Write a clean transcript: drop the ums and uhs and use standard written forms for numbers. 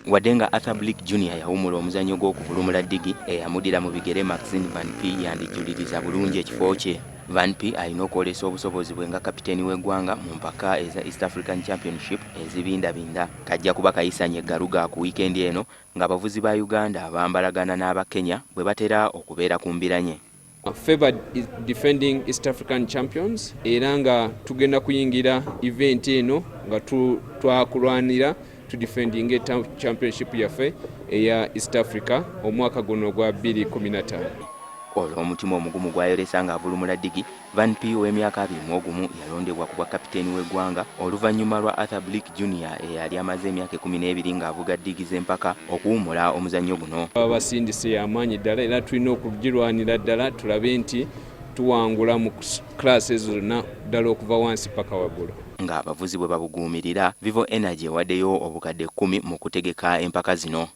wadde nga Arthur Blick Jr yawumula omuzannyo gw'okuvulumula ddigi eyamudira mu bigere Maxine Van P yandijjuliriza bulungi ekifo kye. Van P alina okwolesa obusobozi bwe nga kapiteeni w'eggwanga mu mpaka eza East African Championship ezibindabinda. Kajja kuba kayisanye eggaluga ku wiikendi eno ng'abavuzi ba Uganda bambalagana n'aba Kenya bwe batera okubeera ku mbiranye. Favored is defending East African champions era nga tugenda kuyingira event eno nga twakulwanira to defending a championship yaffe eya East Africa omwaka guno gwa 2015. Olw'omutima omugumu gwayolesa ng'avulumula ddigi, Van P w'emyaka 21 yalondebwa ku bwa kapiteeni w'eggwanga oluvannyuma lwa Arthur Blick Jr eyali amaze emyaka 12 ng'avuga ddigi z'empaka okuwumula omuzannyo guno. Abasindise amaanyi ddala era tulina okugirwanira ddala tulabe nti tuwangula mu classes zonna ddala okuva wansi paka waggulu. Ng'abavuzi bwe babuguumirira, Vivo Energy ewaddeyo obukadde 10 mu kutegeka empaka zino.